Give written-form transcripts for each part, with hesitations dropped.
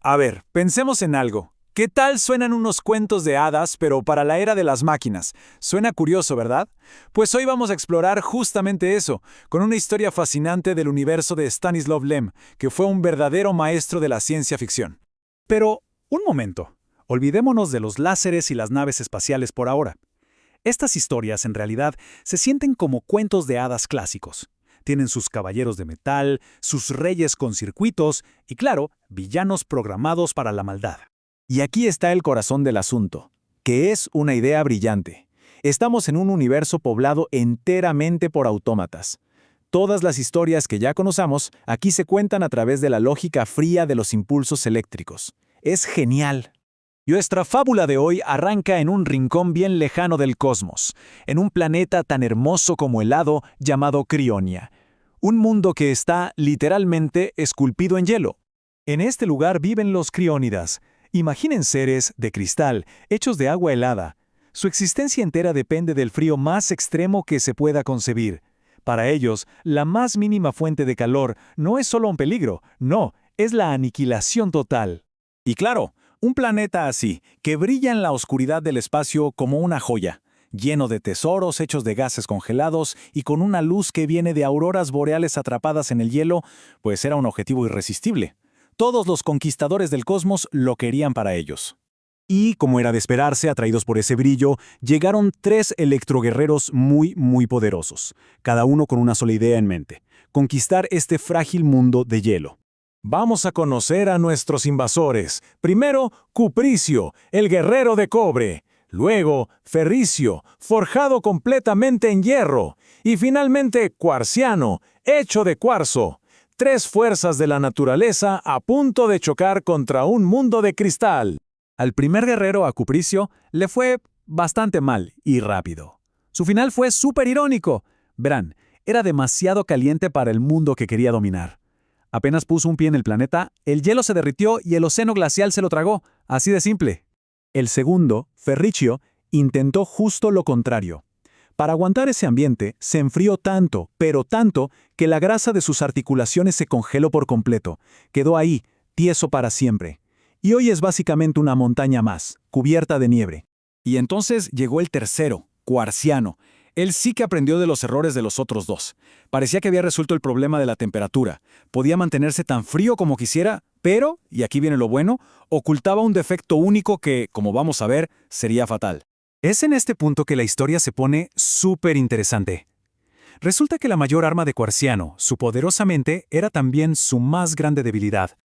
A ver, pensemos en algo. ¿Qué tal suenan unos cuentos de hadas, pero para la era de las máquinas? Suena curioso, ¿verdad? Pues hoy vamos a explorar justamente eso, con una historia fascinante del universo de Stanislav Lem, que fue un verdadero maestro de la ciencia ficción. Pero, un momento. Olvidémonos de los láseres y las naves espaciales por ahora. Estas historias, en realidad, se sienten como cuentos de hadas clásicos. Tienen sus caballeros de metal, sus reyes con circuitos y, claro, villanos programados para la maldad. Y aquí está el corazón del asunto, que es una idea brillante. Estamos en un universo poblado enteramente por autómatas. Todas las historias que ya conocemos aquí se cuentan a través de la lógica fría de los impulsos eléctricos. Es genial. Nuestra fábula de hoy arranca en un rincón bien lejano del cosmos, en un planeta tan hermoso como el hado llamado Crionia. Un mundo que está, literalmente, esculpido en hielo. En este lugar viven los criónidas. Imaginen seres de cristal, hechos de agua helada. Su existencia entera depende del frío más extremo que se pueda concebir. Para ellos, la más mínima fuente de calor no es solo un peligro, no, es la aniquilación total. Y claro, un planeta así, que brilla en la oscuridad del espacio como una joya, lleno de tesoros hechos de gases congelados y con una luz que viene de auroras boreales atrapadas en el hielo, pues era un objetivo irresistible. Todos los conquistadores del cosmos lo querían para ellos. Y, como era de esperarse, atraídos por ese brillo, llegaron 3 electroguerreros muy poderosos, cada uno con una sola idea en mente: conquistar este frágil mundo de hielo. Vamos a conocer a nuestros invasores. Primero, Cupricio, el guerrero de cobre. Luego, Ferricio, forjado completamente en hierro. Y finalmente, Cuarciano, hecho de cuarzo. 3 fuerzas de la naturaleza a punto de chocar contra un mundo de cristal. Al primer guerrero, a Cupricio, le fue bastante mal y rápido. Su final fue súper irónico. Verán, era demasiado caliente para el mundo que quería dominar. Apenas puso un pie en el planeta, el hielo se derritió y el océano glacial se lo tragó, así de simple. El segundo, Ferricio, intentó justo lo contrario. Para aguantar ese ambiente, se enfrió tanto, pero tanto, que la grasa de sus articulaciones se congeló por completo. Quedó ahí, tieso para siempre. Y hoy es básicamente una montaña más, cubierta de nieve. Y entonces llegó el tercero, Cuarciano. Él sí que aprendió de los errores de los otros 2. Parecía que había resuelto el problema de la temperatura. Podía mantenerse tan frío como quisiera, pero, y aquí viene lo bueno, ocultaba un defecto único que, como vamos a ver, sería fatal. Es en este punto que la historia se pone súper interesante. Resulta que la mayor arma de Cuarciano, su poderosa mente, era también su más grande debilidad.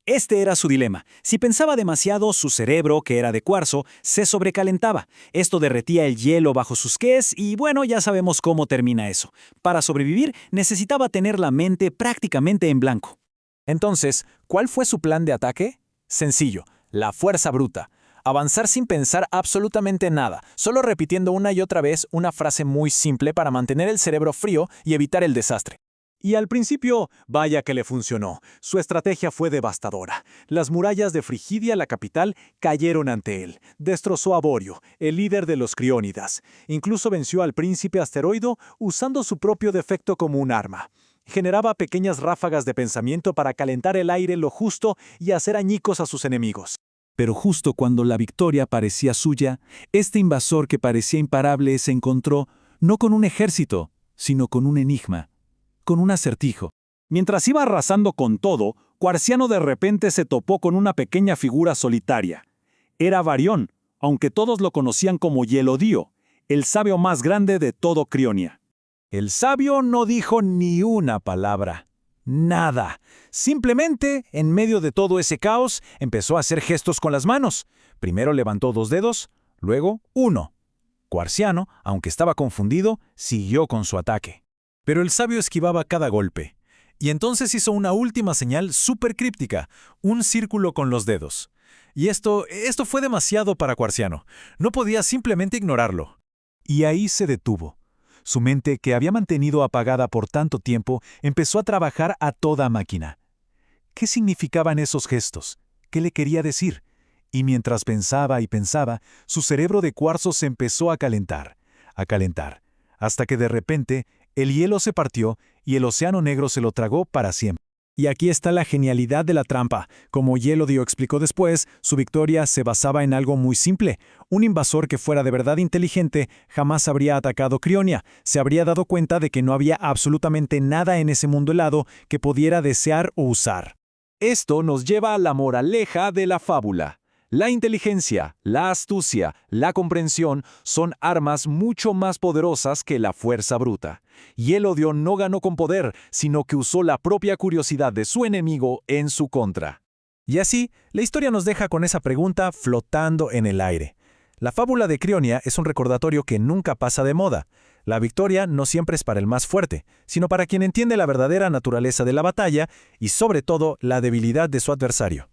Este era su dilema. Si pensaba demasiado, su cerebro, que era de cuarzo, se sobrecalentaba. Esto derretía el hielo bajo sus pies y bueno, ya sabemos cómo termina eso. Para sobrevivir, necesitaba tener la mente prácticamente en blanco. Entonces, ¿cuál fue su plan de ataque? Sencillo, la fuerza bruta. Avanzar sin pensar absolutamente nada, solo repitiendo una y otra vez una frase muy simple para mantener el cerebro frío y evitar el desastre. Y al principio, vaya que le funcionó. Su estrategia fue devastadora. Las murallas de Frigidia, la capital, cayeron ante él. Destrozó a Borio, el líder de los criónidas. Incluso venció al príncipe asteroido usando su propio defecto como un arma. Generaba pequeñas ráfagas de pensamiento para calentar el aire lo justo y hacer añicos a sus enemigos. Pero justo cuando la victoria parecía suya, este invasor que parecía imparable se encontró no con un ejército, sino con un enigma. Con un acertijo. Mientras iba arrasando con todo, Cuarciano de repente se topó con una pequeña figura solitaria. Era Varión, aunque todos lo conocían como Hielodío, el sabio más grande de todo Crionia. El sabio no dijo ni una palabra. Nada. Simplemente, en medio de todo ese caos, empezó a hacer gestos con las manos. Primero levantó 2 dedos, luego 1. Cuarciano, aunque estaba confundido, siguió con su ataque. Pero el sabio esquivaba cada golpe, y entonces hizo una última señal súper críptica, un círculo con los dedos. Y esto fue demasiado para Cuarciano. No podía simplemente ignorarlo. Y ahí se detuvo. Su mente, que había mantenido apagada por tanto tiempo, empezó a trabajar a toda máquina. ¿Qué significaban esos gestos? ¿Qué le quería decir? Y mientras pensaba y pensaba, su cerebro de cuarzo se empezó a calentar, hasta que de repente el hielo se partió y el océano negro se lo tragó para siempre. Y aquí está la genialidad de la trampa. Como Yelodio explicó después, su victoria se basaba en algo muy simple. Un invasor que fuera de verdad inteligente jamás habría atacado Crionia. Se habría dado cuenta de que no había absolutamente nada en ese mundo helado que pudiera desear o usar. Esto nos lleva a la moraleja de la fábula. La inteligencia, la astucia, la comprensión son armas mucho más poderosas que la fuerza bruta. Y Yelodio no ganó con poder, sino que usó la propia curiosidad de su enemigo en su contra. Y así, la historia nos deja con esa pregunta flotando en el aire. La fábula de Crionia es un recordatorio que nunca pasa de moda. La victoria no siempre es para el más fuerte, sino para quien entiende la verdadera naturaleza de la batalla y sobre todo la debilidad de su adversario.